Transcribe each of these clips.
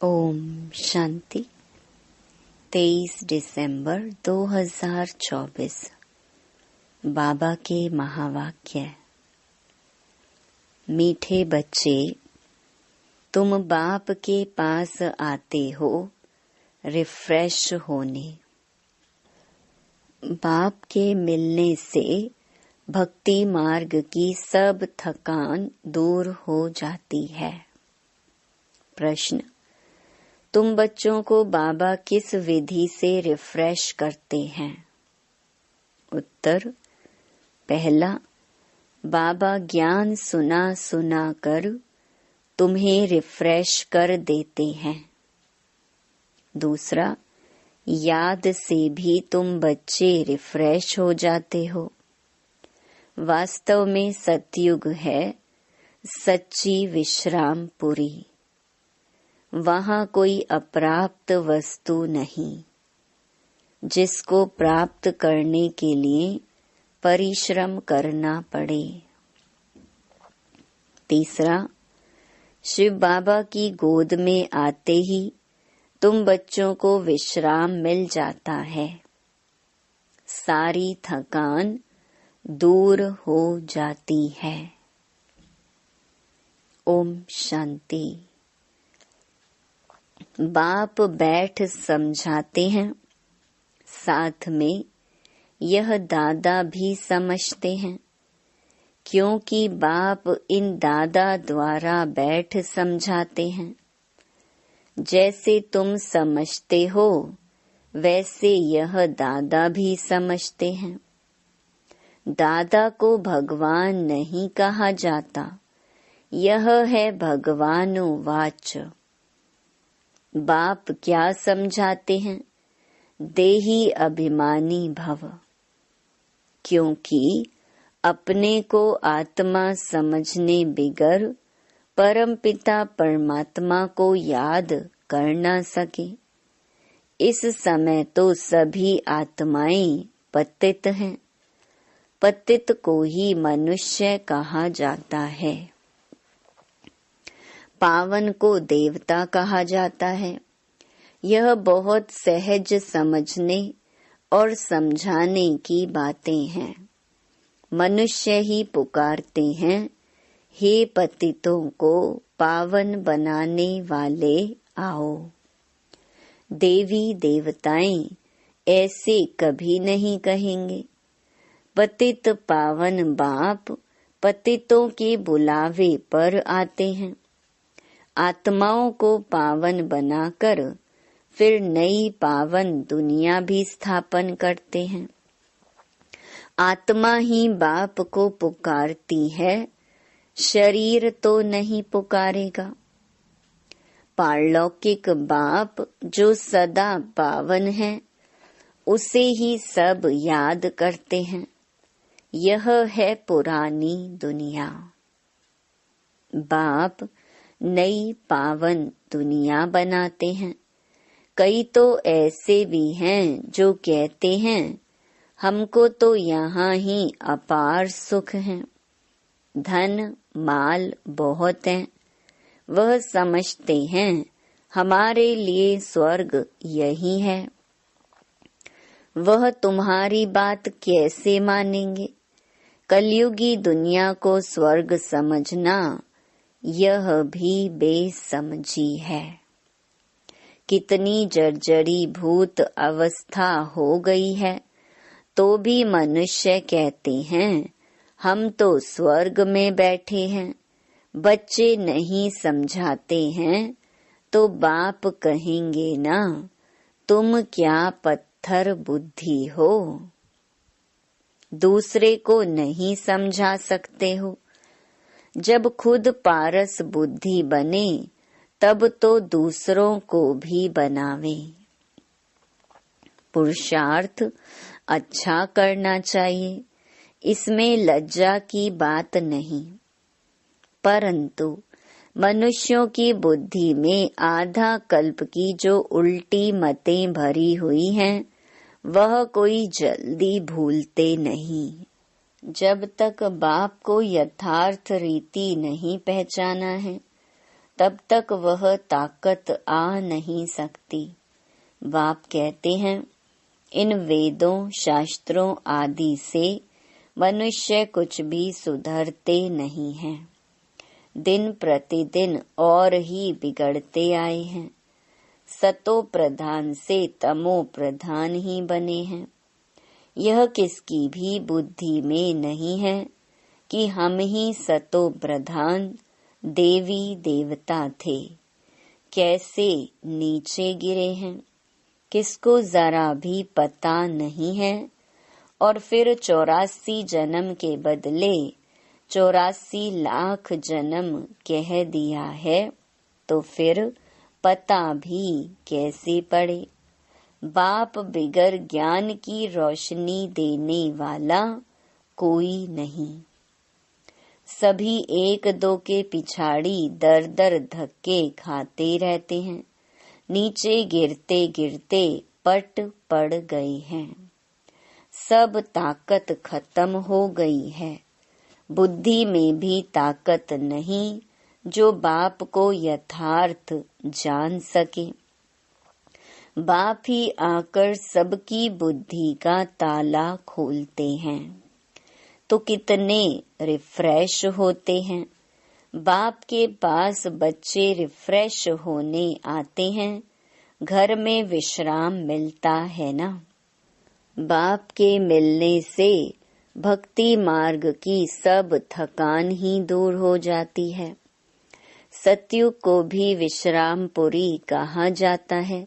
ओम शांति। 23 दिसंबर 2024। बाबा के महावाक्य। मीठे बच्चे, तुम बाप के पास आते हो रिफ्रेश होने। बाप के मिलने से भक्ति मार्ग की सब थकान दूर हो जाती है। प्रश्न: तुम बच्चों को बाबा किस विधि से रिफ्रेश करते हैं? उत्तर: पहला, बाबा ज्ञान सुना सुना कर तुम्हें रिफ्रेश कर देते हैं। दूसरा, याद से भी तुम बच्चे रिफ्रेश हो जाते हो। वास्तव में सतयुग है सच्ची विश्रामपुरी। वहाँ कोई अप्राप्त वस्तु नहीं, जिसको प्राप्त करने के लिए परिश्रम करना पड़े। तीसरा, शिव बाबा की गोद में आते ही तुम बच्चों को विश्राम मिल जाता है। सारी थकान दूर हो जाती है। ओम शांति। बाप बैठ समझाते हैं, साथ में यह दादा भी समझते हैं, क्योंकि बाप इन दादा द्वारा बैठ समझाते हैं। जैसे तुम समझते हो वैसे यह दादा भी समझते हैं। दादा को भगवान नहीं कहा जाता, यह है भगवानुवाच। बाप क्या समझाते हैं? देही अभिमानी भव। क्योंकि अपने को आत्मा समझने बिगर परमपिता परमात्मा को याद कर न सके। इस समय तो सभी आत्माएं पतित हैं। पतित को ही मनुष्य कहा जाता है। पावन को देवता कहा जाता है। यह बहुत सहज समझने और समझाने की बातें हैं। मनुष्य ही पुकारते हैं, हे पतितों को पावन बनाने वाले आओ। देवी देवताएं ऐसे कभी नहीं कहेंगे। पतित पावन बाप पतितों के बुलावे पर आते हैं। आत्माओं को पावन बनाकर फिर नई पावन दुनिया भी स्थापन करते हैं। आत्मा ही बाप को पुकारती है, शरीर तो नहीं पुकारेगा। पारलौकिक बाप जो सदा पावन है, उसे ही सब याद करते हैं। यह है पुरानी दुनिया। बाप नई पावन दुनिया बनाते हैं। कई तो ऐसे भी हैं जो कहते हैं, हमको तो यहाँ ही अपार सुख है, धन माल बहुत है। वह समझते हैं हमारे लिए स्वर्ग यही है। वह तुम्हारी बात कैसे मानेंगे? कलयुगी दुनिया को स्वर्ग समझना यह भी बेसमझी है। कितनी जर्जरी भूत अवस्था हो गई है, तो भी मनुष्य कहते हैं हम तो स्वर्ग में बैठे हैं। बच्चे नहीं समझाते हैं तो बाप कहेंगे ना, तुम क्या पत्थर बुद्धि हो, दूसरे को नहीं समझा सकते हो। जब खुद पारस बुद्धि बने तब तो दूसरों को भी बनावे। पुरुषार्थ अच्छा करना चाहिए, इसमें लज्जा की बात नहीं। परंतु मनुष्यों की बुद्धि में आधा कल्प की जो उल्टी मतें भरी हुई हैं, वह कोई जल्दी भूलते नहीं। जब तक बाप को यथार्थ रीति नहीं पहचाना है, तब तक वह ताकत आ नहीं सकती। बाप कहते हैं, इन वेदों शास्त्रों आदि से मनुष्य कुछ भी सुधरते नहीं हैं। दिन प्रतिदिन और ही बिगड़ते आए हैं। सतो प्रधान से तमो प्रधान ही बने हैं। यह किसकी भी बुद्धि में नहीं है कि हम ही सतो प्रधान देवी देवता थे। कैसे नीचे गिरे हैं, किसको जरा भी पता नहीं है। और फिर 84 जन्म के बदले 84 लाख जन्म कह दिया है, तो फिर पता भी कैसे पड़े। बाप बिगर ज्ञान की रोशनी देने वाला कोई नहीं। सभी एक दो के पिछाड़ी दर दर धक्के खाते रहते हैं। नीचे गिरते गिरते पट पड़ गए हैं। सब ताकत खत्म हो गई है। बुद्धि में भी ताकत नहीं जो बाप को यथार्थ जान सके। बाप ही आकर सबकी बुद्धि का ताला खोलते हैं, तो कितने रिफ्रेश होते हैं। बाप के पास बच्चे रिफ्रेश होने आते हैं, घर में विश्राम मिलता है ना। बाप के मिलने से भक्ति मार्ग की सब थकान ही दूर हो जाती है। सतयुग को भी विश्रामपुरी कहा जाता है।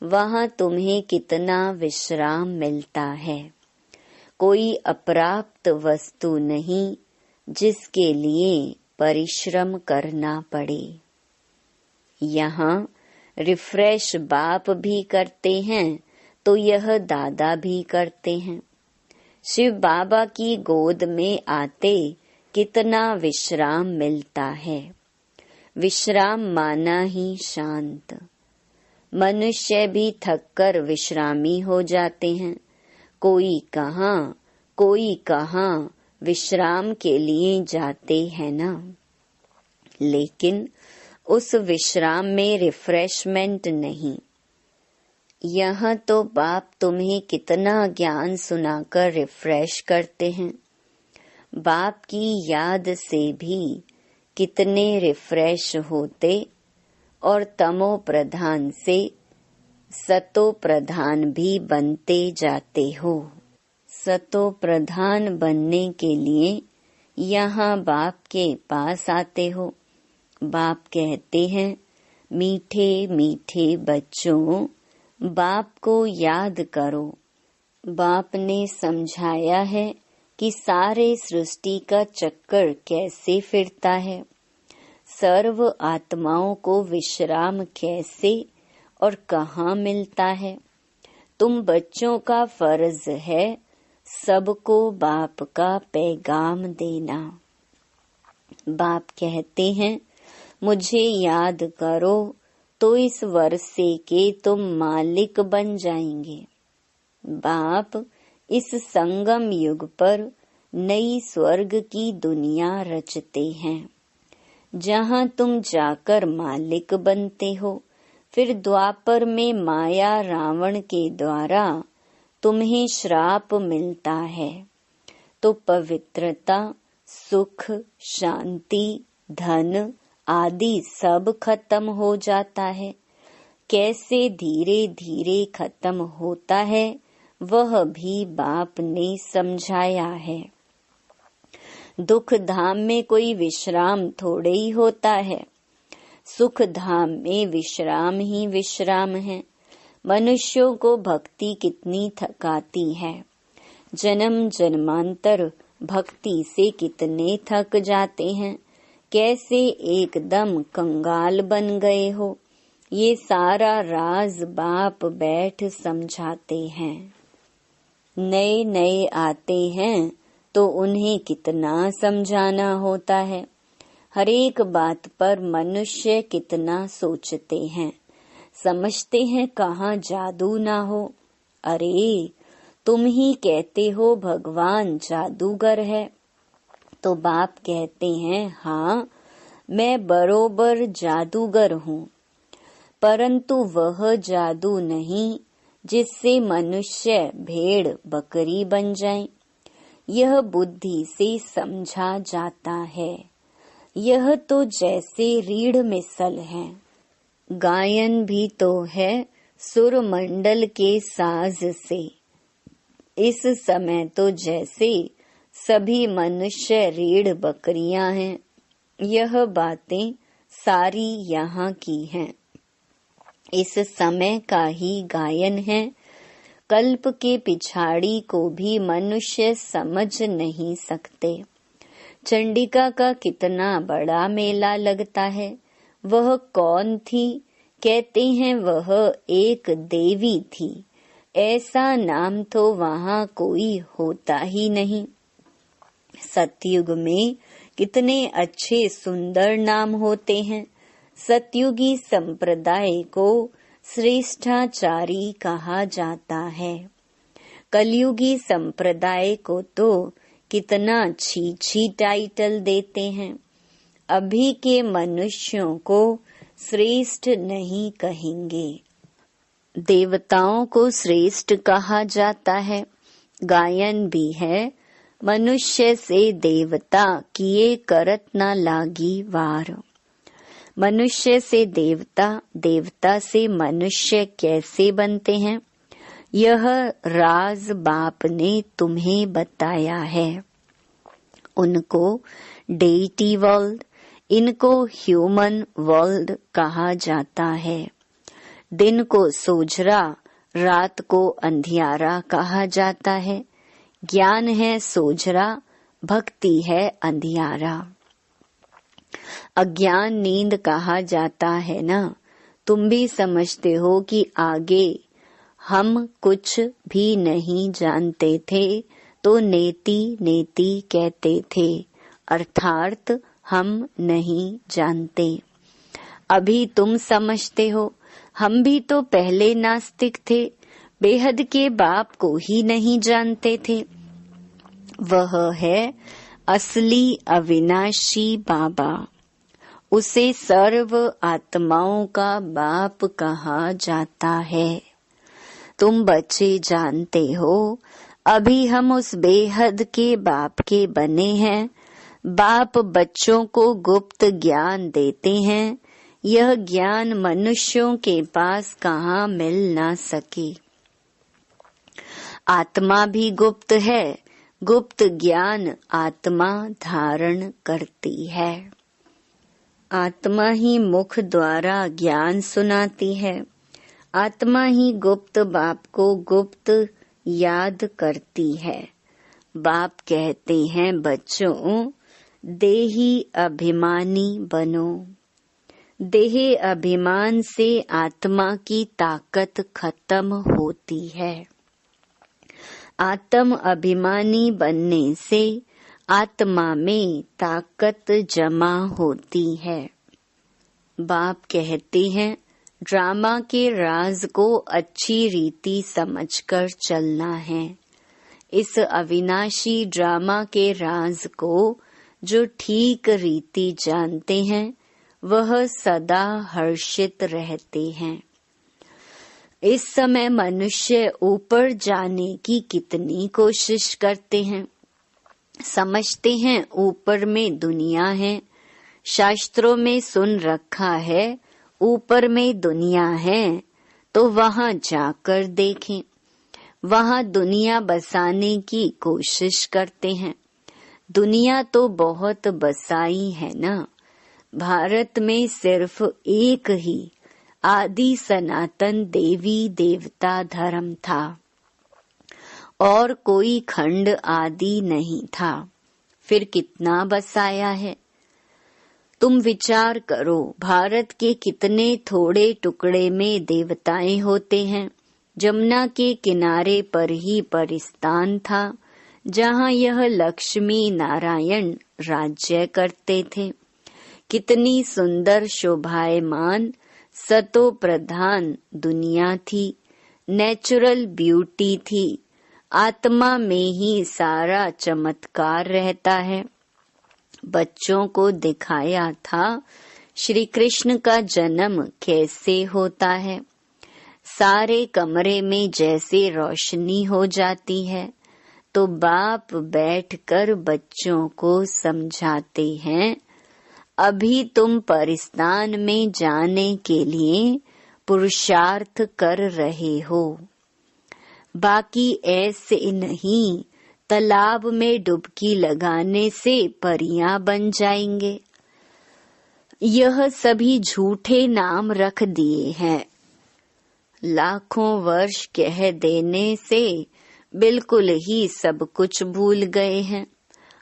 वहाँ तुम्हें कितना विश्राम मिलता है। कोई अप्राप्त वस्तु नहीं जिसके लिए परिश्रम करना पड़े। यहाँ रिफ्रेश बाप भी करते हैं तो यह दादा भी करते हैं। शिव बाबा की गोद में आते कितना विश्राम मिलता है। विश्राम माना ही शांत। मनुष्य भी थककर विश्रामी हो जाते हैं। कोई कहाँ विश्राम के लिए जाते हैं ना। लेकिन उस विश्राम में रिफ्रेशमेंट नहीं। यहाँ तो बाप तुम्हें कितना ज्ञान सुनाकर रिफ्रेश करते हैं। बाप की याद से भी कितने रिफ्रेश होते और तमो प्रधान से सतो प्रधान भी बनते जाते हो। सतो प्रधान बनने के लिए यहाँ बाप के पास आते हो। बाप कहते हैं, मीठे मीठे बच्चों, बाप को याद करो। बाप ने समझाया है कि सारे सृष्टि का चक्कर कैसे फिरता है। सर्व आत्माओं को विश्राम कैसे और कहाँ मिलता है। तुम बच्चों का फर्ज है सबको बाप का पैगाम देना। बाप कहते हैं, मुझे याद करो तो इस वर्षे के तुम मालिक बन जाएंगे। बाप इस संगम युग पर नई स्वर्ग की दुनिया रचते हैं, जहाँ तुम जाकर मालिक बनते हो। फिर द्वापर में माया रावण के द्वारा तुम्हें श्राप मिलता है, तो पवित्रता, सुख, शांति, धन आदि सब खत्म हो जाता है। कैसे धीरे धीरे खत्म होता है वह भी बाप ने समझाया है। दुख धाम में कोई विश्राम थोड़े ही होता है। सुख धाम में विश्राम ही विश्राम है। मनुष्यों को भक्ति कितनी थकाती है। जन्म जन्मांतर भक्ति से कितने थक जाते हैं। कैसे एकदम कंगाल बन गए हो, ये सारा राज बाप बैठ समझाते हैं। नए नए आते हैं तो उन्हें कितना समझाना होता है। हर एक बात पर मनुष्य कितना सोचते हैं। समझते हैं कहाँ जादू ना हो। अरे तुम ही कहते हो भगवान जादूगर है। तो बाप कहते हैं, हाँ मैं बरोबर जादूगर हूँ, परंतु वह जादू नहीं जिससे मनुष्य भेड़ बकरी बन जाए। यह बुद्धि से समझा जाता है। यह तो जैसे रीढ़ मिसल है। गायन भी तो है सुर मंडल के साज से। इस समय तो जैसे सभी मनुष्य रीढ़ बकरियां हैं। यह बातें सारी यहाँ की हैं। इस समय का ही गायन है। कल्प के पिछाड़ी को भी मनुष्य समझ नहीं सकते। चंडिका का कितना बड़ा मेला लगता है। वह कौन थी? कहते हैं वह एक देवी थी। ऐसा नाम तो वहाँ कोई होता ही नहीं। सतयुग में कितने अच्छे सुंदर नाम होते हैं। सतयुगी संप्रदाय को श्रेष्ठाचारी कहा जाता है। कलयुगी संप्रदाय को तो कितना छी टाइटल देते हैं। अभी के मनुष्यों को श्रेष्ठ नहीं कहेंगे। देवताओं को श्रेष्ठ कहा जाता है। गायन भी है, मनुष्य से देवता किए करत न लागी वार। मनुष्य से देवता, देवता से मनुष्य कैसे बनते हैं, यह राज बाप ने तुम्हें बताया है। उनको डेइटी वर्ल्ड, इनको ह्यूमन वर्ल्ड कहा जाता है। दिन को सोझरा, रात को अंधियारा कहा जाता है। ज्ञान है सोझरा, भक्ति है अंधियारा। अज्ञान नींद कहा जाता है ना। तुम भी समझते हो कि आगे हम कुछ भी नहीं जानते थे तो नेति नेति कहते थे, अर्थात हम नहीं जानते। अभी तुम समझते हो, हम भी तो पहले नास्तिक थे, बेहद के बाप को ही नहीं जानते थे। वह है असली अविनाशी बाबा। उसे सर्व आत्माओं का बाप कहा जाता है। तुम बच्चे जानते हो, अभी हम उस बेहद के बाप के बने हैं। बाप बच्चों को गुप्त ज्ञान देते हैं। यह ज्ञान मनुष्यों के पास कहाँ मिल ना सके। आत्मा भी गुप्त है। गुप्त ज्ञान आत्मा धारण करती है। आत्मा ही मुख द्वारा ज्ञान सुनाती है। आत्मा ही गुप्त बाप को गुप्त याद करती है। बाप कहते हैं, बच्चों देही अभिमानी बनो। देह अभिमान से आत्मा की ताकत खत्म होती है। आत्म अभिमानी बनने से आत्मा में ताकत जमा होती है। बाप कहते हैं, ड्रामा के राज को अच्छी रीति समझकर चलना है। इस अविनाशी ड्रामा के राज को जो ठीक रीति जानते हैं, वह सदा हर्षित रहते हैं। इस समय मनुष्य ऊपर जाने की कितनी कोशिश करते हैं। समझते हैं ऊपर में दुनिया है। शास्त्रों में सुन रखा है ऊपर में दुनिया है, तो वहाँ जाकर देखें। वहाँ दुनिया बसाने की कोशिश करते हैं। दुनिया तो बहुत बसाई है ना। भारत में सिर्फ एक ही आदि सनातन देवी देवता धर्म था और कोई खंड आदि नहीं था। फिर कितना बसाया है। तुम विचार करो, भारत के कितने थोड़े टुकड़े में देवताएं होते हैं। जमुना के किनारे पर ही परिस्तान था, जहाँ यह लक्ष्मी नारायण राज्य करते थे। कितनी सुंदर शोभायमान सतो प्रधान दुनिया थी। नेचुरल ब्यूटी थी। आत्मा में ही सारा चमत्कार रहता है। बच्चों को दिखाया था श्री कृष्ण का जन्म कैसे होता है। सारे कमरे में जैसे रोशनी हो जाती है तो बाप बैठकर बच्चों को समझाते हैं, अभी तुम परिस्तान में जाने के लिए पुरुषार्थ कर रहे हो, बाकी ऐसे नहीं तालाब में डुबकी लगाने से परियां बन जाएंगे। यह सभी झूठे नाम रख दिए हैं। लाखों वर्ष कह देने से बिल्कुल ही सब कुछ भूल गए हैं।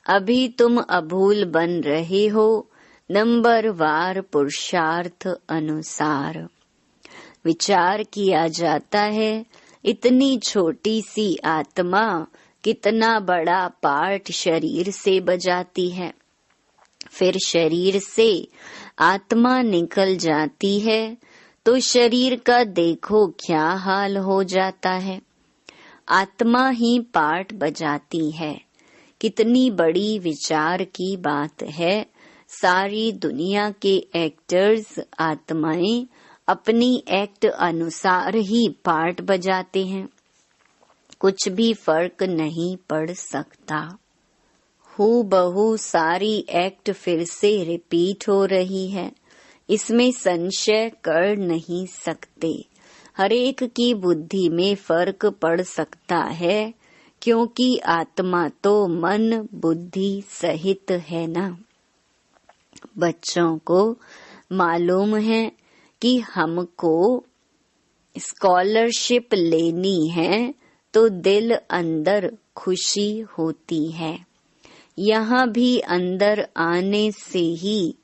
अभी तुम अभूल बन रहे हो नंबरवार पुरुषार्थ अनुसार। विचार किया जाता है इतनी छोटी सी आत्मा कितना बड़ा पार्ट शरीर से बजाती है। फिर शरीर से आत्मा निकल जाती है तो शरीर का देखो क्या हाल हो जाता है। आत्मा ही पार्ट बजाती है। कितनी बड़ी विचार की बात है। सारी दुनिया के एक्टर्स आत्माएं अपनी एक्ट अनुसार ही पार्ट बजाते हैं। कुछ भी फर्क नहीं पड़ सकता। हूबहू सारी एक्ट फिर से रिपीट हो रही है, इसमें संशय कर नहीं सकते। हर एक की बुद्धि में फर्क पड़ सकता है, क्योंकि आत्मा तो मन बुद्धि सहित है ना। बच्चों को मालूम है कि हमको स्कॉलरशिप लेनी है तो दिल अंदर खुशी होती है। यहाँ भी अंदर आने से ही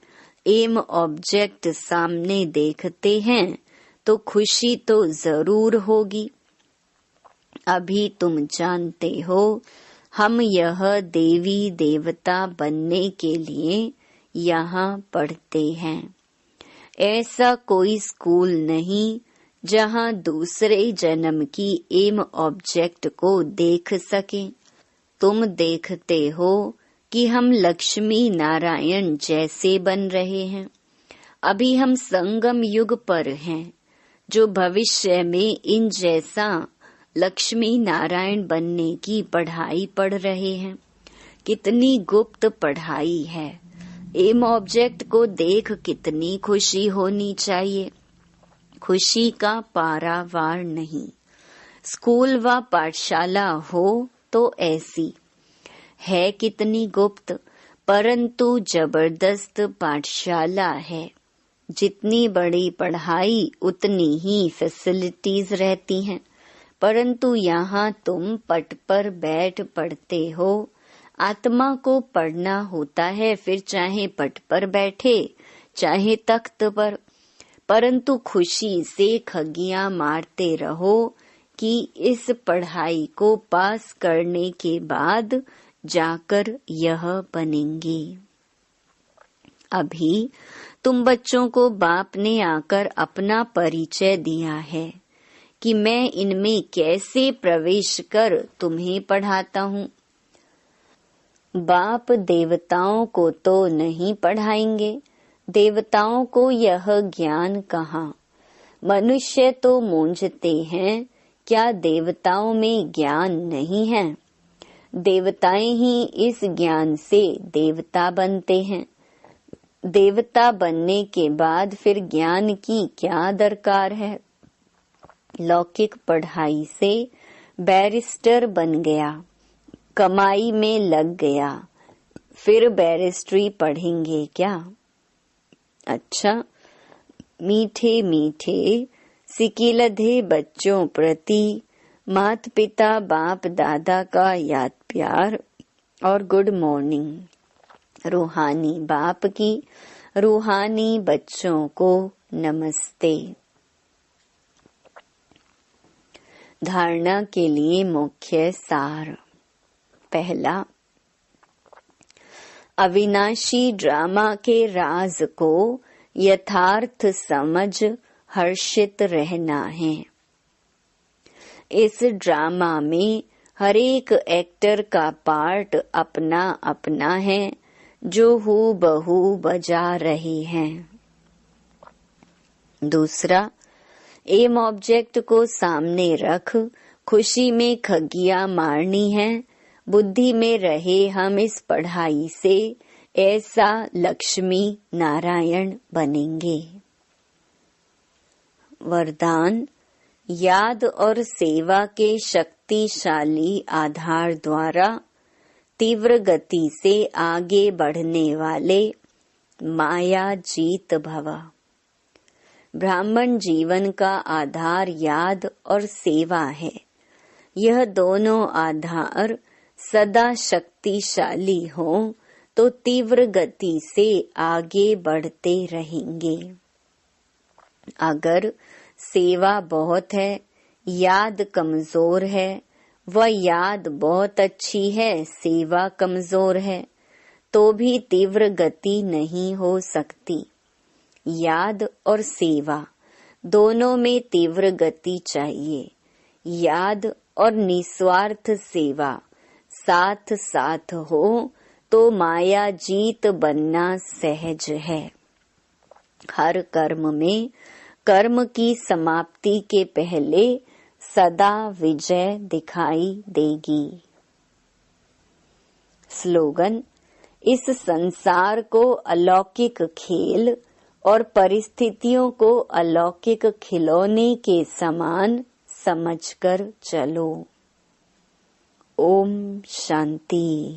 एम ऑब्जेक्ट सामने देखते हैं तो खुशी तो जरूर होगी। अभी तुम जानते हो हम यह देवी देवता बनने के लिए यहाँ पढ़ते हैं। ऐसा कोई स्कूल नहीं जहाँ दूसरे जन्म की एम ऑब्जेक्ट को देख सकें। तुम देखते हो कि हम लक्ष्मी नारायण जैसे बन रहे हैं। अभी हम संगम युग पर हैं, जो भविष्य में इन जैसा लक्ष्मी नारायण बनने की पढ़ाई पढ़ रहे हैं। कितनी गुप्त पढ़ाई है। एम ऑब्जेक्ट को देख कितनी खुशी होनी चाहिए। खुशी का पारावार नहीं। स्कूल व पाठशाला हो तो ऐसी है कितनी गुप्त, परंतु जबरदस्त पाठशाला है। जितनी बड़ी पढ़ाई उतनी ही फैसिलिटीज रहती हैं, परंतु यहाँ तुम पट पर बैठ पढ़ते हो। आत्मा को पढ़ना होता है, फिर चाहे पट पर बैठे चाहे तख्त पर, परंतु खुशी से खगियां मारते रहो कि इस पढ़ाई को पास करने के बाद जाकर यह बनेंगे। अभी तुम बच्चों को बाप ने आकर अपना परिचय दिया है कि मैं इनमें कैसे प्रवेश कर तुम्हें पढ़ाता हूँ। बाप देवताओं को तो नहीं पढ़ाएंगे, देवताओं को यह ज्ञान कहाँ। मनुष्य तो मूंझते हैं, क्या देवताओं में ज्ञान नहीं है। देवताएं ही इस ज्ञान से देवता बनते हैं। देवता बनने के बाद फिर ज्ञान की क्या दरकार है। लौकिक पढ़ाई से बैरिस्टर बन गया, कमाई में लग गया, फिर बैरिस्ट्री पढ़ेंगे क्या। अच्छा, मीठे मीठे सिकिलधे बच्चों प्रति माता पिता बाप दादा का याद प्यार और गुड मॉर्निंग। रूहानी बाप की रूहानी बच्चों को नमस्ते। धारणा के लिए मुख्य सार। पहला, अविनाशी ड्रामा के राज को यथार्थ समझ हर्षित रहना है। इस ड्रामा में हर एक एक्टर का पार्ट अपना अपना है। जो हूबहू बजा रहे हैं। दूसरा, एम ऑब्जेक्ट को सामने रख खुशी में खगिया मारनी है। बुद्धि में रहे हम इस पढ़ाई से ऐसा लक्ष्मी नारायण बनेंगे। वरदान, याद और सेवा के शक्तिशाली आधार द्वारा तीव्र गति से आगे बढ़ने वाले माया जीत भव। ब्राह्मण जीवन का आधार याद और सेवा है। यह दोनों आधार सदा शक्तिशाली हों तो तीव्र गति से आगे बढ़ते रहेंगे। अगर सेवा बहुत है, याद कमजोर है, वह याद बहुत अच्छी है, सेवा कमजोर है, तो भी तीव्र गति नहीं हो सकती। याद और सेवा दोनों में तीव्र गति चाहिए। याद और निस्वार्थ सेवा साथ साथ हो तो माया जीत बनना सहज है। हर कर्म में कर्म की समाप्ति के पहले सदा विजय दिखाई देगी। स्लोगन, इस संसार को अलौकिक खेल और परिस्थितियों को अलौकिक खिलौने के समान समझकर चलो। ओम शांति।